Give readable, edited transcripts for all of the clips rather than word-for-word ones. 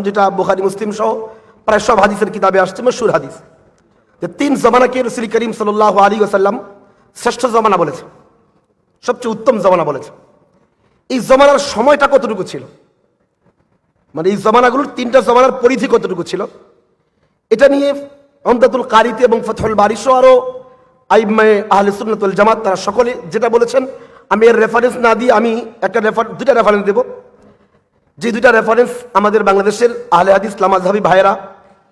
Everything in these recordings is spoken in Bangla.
যেটা বুখারী মুসলিম সহ প্রায় সব হাদিসের কিতাবে আসছে, মশহুর হাদিস, যে 3 জমানাকে রাসূল করিম সাল্লাল্লাহু আলাইহি ওয়াসাল্লাম শ্রেষ্ঠ জমানা বলেছে, সবচেয়ে উত্তম জমানা বলেছে। এই জমানার সময়টা কতটুকু ছিল, মানে এই জমানাগুলোর 3টা জমানার পরিধি কতটুকু ছিল, এটা নিয়ে উমদাতুল কারিতে এবং ফাতহুল বারী সহ আরো আইম্মায়ে আহলে সুন্নাত ওয়াল জামাত তারা সকলে যেটা বলেছেন, আমি এর রেফারেন্স না দিয়ে আমি দুইটা রেফারেন্স দেব, যে দুইটা রেফারেন্স আমাদের বাংলাদেশের আহলে হাদিস লামাযহাবী ভাইয়েরা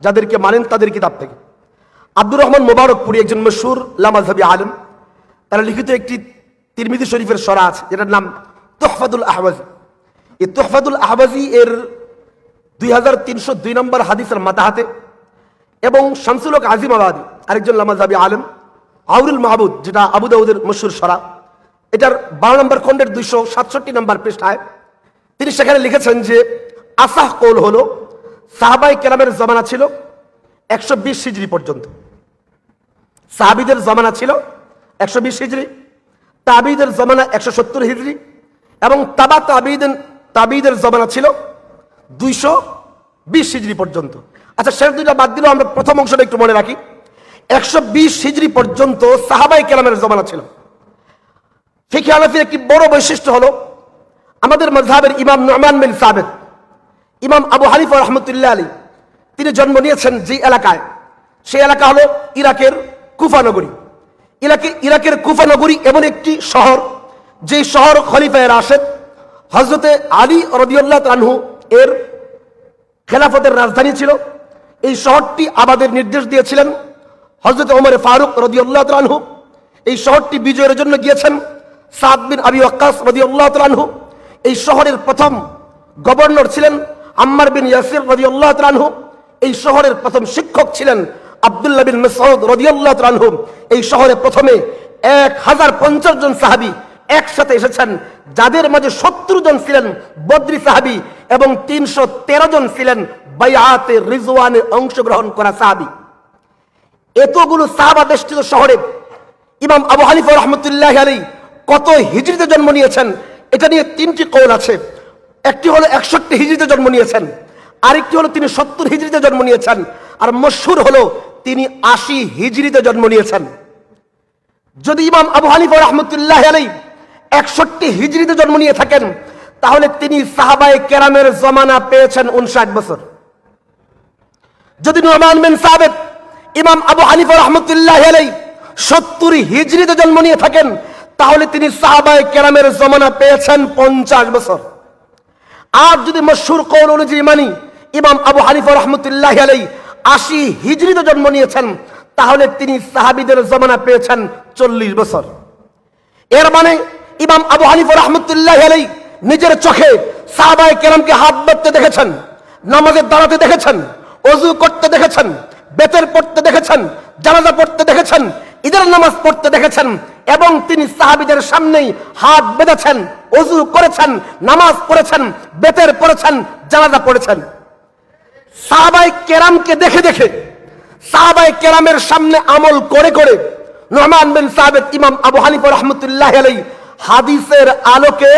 যাদেরকে মানেন তাদের কিতাব থেকে। আব্দুর রহমান মোবারকপুরি একজন মশহুর লামাযহাবী আলেম, তারা লিখিত একটি তিরমিজি শরীফের সরা আছে যেটার নাম তুহফাতুল আহওয়াজি। এই তুহফাতুল আহওয়াজি এর 2302 নম্বর হাদিসের মাতাহাতে এবং শামসুল হক আজিমাবাদী আরেকজন লামাযহাবী আলেম আউরুল মাহবুদ, যেটা আবু দাউদের মশহুর সরা, এটার 12 নম্বর খণ্ডের 267 নম্বর পৃষ্ঠায় তিনি সেখানে লিখেছেন যে আসাহ কৌল হলো সাহাবায়ে কেরামের জমানা ছিল 120 হিজরি পর্যন্ত, সাহাবীদের জমানা ছিল 120 হিজরি, তাবিদের জমানা 170 হিজরি এবং তাবিদের জমানা ছিল 220 হিজরি পর্যন্ত। আচ্ছা, শেষ দুইটা বাদ দিলেও আমরা প্রথম অংশটা একটু মনে রাখি। 120 হিজরি পর্যন্ত সাহাবায়ে কেরামের জমানা ছিল। ফিকহে হানাফির একটি বড় বৈশিষ্ট্য হলো আমাদের মাযহাবের ইমাম নু'মান বিন সাবিত, ইমাম আবু হানিফা রাহমাতুল্লাহ আলাইহি, তিনি জন্ম নিয়েছেন যে এলাকায়, সেই এলাকা হলো ইরাকের কুফা নগরী। ইরাকের কুফা নগরী এমন একটি শহর, যে শহর খলিফায়ে রাশেদ হযরতে আলী রাদিয়াল্লাহু আনহু এর খেলাফতের রাজধানী ছিল। এই শহরটি আবাদের নির্দেশ দিয়েছিলেন হযরতে ওমর ফারুক রাদিয়াল্লাহু আনহু। এই শহরটি বিজয়ের জন্য গিয়েছেন সাদ বিন আবি ওয়াক্কাস রাদিয়াল্লাহু আনহু। এই শহরের প্রথম গভর্নর ছিলেন আম্মার বিন ইয়াসির রাদিয়াল্লাহু আনহু। এই শহরের প্রথম শিক্ষক ছিলেন আব্দুল্লাহ বিন মাসউদ রাদিয়াল্লাহু আনহু। এই শহরে প্রথমে 1050 জন সাহাবী একসাথে এসেছেন, যাদের মাঝে 70 জন ছিলেন বদরি সাহাবী এবং 313 জন ছিলেন বাইআতে রিজওয়ানে অংশগ্রহণ করা সাহাবী। এতগুলো সাহাবা বেষ্টিত শহরে ইমাম আবু হানিফা রাহমাতুল্লাহি আলাইহি কত হিজরিতে জন্ম নিয়েছেন এটা নিয়ে 3টি কওল আছে। একটি হলো 61 হিজরিতে জন্ম নিয়েছেন, আরেকটি হলো তিনি 70 হিজরিতে জন্ম নিয়েছেন, আর মশহুর হলো তিনি 80 হিজরিতে জন্ম নিয়েছেন। যদি ইমাম আবু হানিফা রাহমাতুল্লাহি আলাইহি 61 হিজরিতে জন্ম নিয়ে থাকেন, তাহলে তিনি সাহাবায়ে কেরামের জমানা পেয়েছেন 59 বছর। যদি নু'মান বিন সাবিত ইমাম আবু হানিফা রাহমাতুল্লাহি আলাইহি 70 হিজরিতে জন্ম নিয়ে থাকেন, তাহলে তিনি সাহাবায়ে কেরামের জমানা পেয়েছেন 50 বছর। আর যদি মশহুর কওল অনুযায়ী মানি ইমাম আবু হানিফা রাহমাতুল্লাহি আলাইহি 80 হিজরিতে জন্ম নিয়েছেন, তাহলে তিনি সাহাবীদের জমানা পেয়েছেন 40 বছর। এর মানে ইমাম আবু হানিফা রাহমাতুল্লাহি আলাইহি নিজের চোখে সাহাবায়ে কেরামকে হাত বাঁধতে দেখেছেন, নামাজে দাঁড়াতে দেখেছেন, ওযু করতে দেখেছেন, বেতের পড়তে দেখেছেন, জানাজা পড়তে দেখেছেন, ঈদের নামাজ পড়তে দেখেছেন, এবং তিনি সাহাবীদের সামনেই হাত বেঁধেছেন, ওযু করেছেন, নামাজ পড়েছেন, বেতের পড়েছেন, জানাজা পড়েছেন। সাহাবায়ে কেরামকে দেখে দেখে, সাহাবায়ে কেরামের সামনে আমল করে করে নু'মান বিন সাবিত ইমাম আবু হানিফা রাহমাতুল্লাহি আলাইহি হাদিসের আলোকে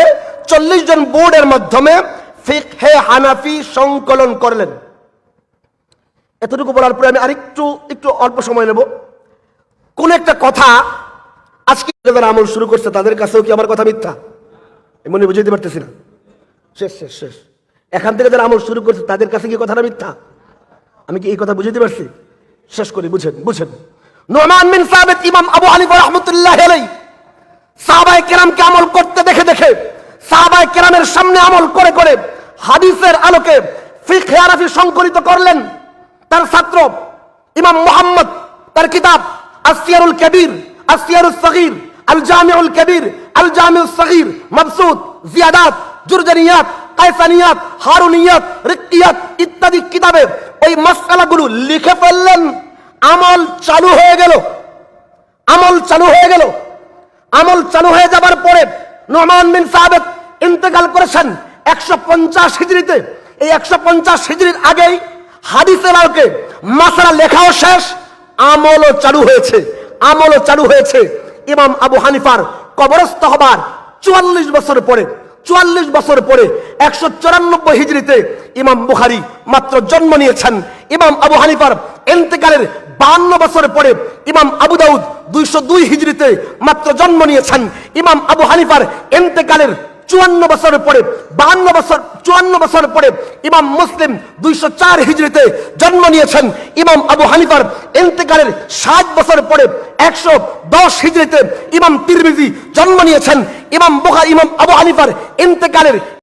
40 জন বোর্ডের মাধ্যমে ফিকহে হানাফি সংকলন করলেন। এতটুকু বলার পরে আমি আরেকটু অল্প সময় নেব। কোন একটা কথা আজকে যারা আমল শুরু করছে তাদের কাছেও কি আমার কথা মিথ্যা? এমনি বুঝাইতে পারতেছি না। শেষ এখান থেকে যারা আমল শুরু করছে তাদের কাছে কি কথাটা মিথ্যা? আমি কি এই কথা বুঝাইতে পারছি? শেষ করি, বুঝেন। নু'মান বিন সাবিত ইমাম আবু হানিফা রাহমাতুল্লাহি আলাইহি সাহাবায়ে কেরামকে আমল করতে দেখে দেখে, সাহাবায়ে কেরামের সামনে আমল করে করে হাদিসের আলোকে ফিকহে হানাফি সংকলিত করলেন। তার ছাত্র ইমাম মুহাম্মদ তার কিতাব আসসিয়ারুল কবির, আসসিয়ারুস সগীর, আল জামিউল কবির, আল জামিউস সগীর, মাবসুত, জিয়াদাত, জুরজানিয়াত, কায়সানিয়াত, হারুনিয়াত, রিক্কিয়াত ইত্যাদি কিতাবে ওই মাসআলাগুলো লিখে ফেললেন। আমল চালু হয়ে গেল। আমল চালু হয়ে যাবার পরে নু'মান বিন সাবিত ইন্তেকাল করেছেন 150 হিজরিতে। এই 150 হিজরির আগেই হাদিসের আলোকে মাসআলা লেখাও শেষ, আমলও চালু হয়েছে। ইমাম আবু হানিফার কবরস্থ হবার 44 বছর পরে 44 বছর পরে 194 হিজরিতে ইমাম বুখারী মাত্র জন্ম নিয়েছেন। ইমাম আবু হানিফার ইন্তেকালের 52 বছর পরে ইমাম আবু দাউদ 202 হিজরিতে মাত্র জন্ম নিয়েছেন। ইমাম আবু হানিফার ইন্তেকালের 54 বছর পরে 54 বছর পরে ইমাম মুসলিম 204 হিজরিতে জন্ম নিয়েছেন। ইমাম আবু হানিফার ইন্তেকালের 60 বছর পরে 110 হিজরিতে ইমাম তিরমিজি জন্ম নিয়েছেন। ইমাম আবু হানিফার ইন্তেকালের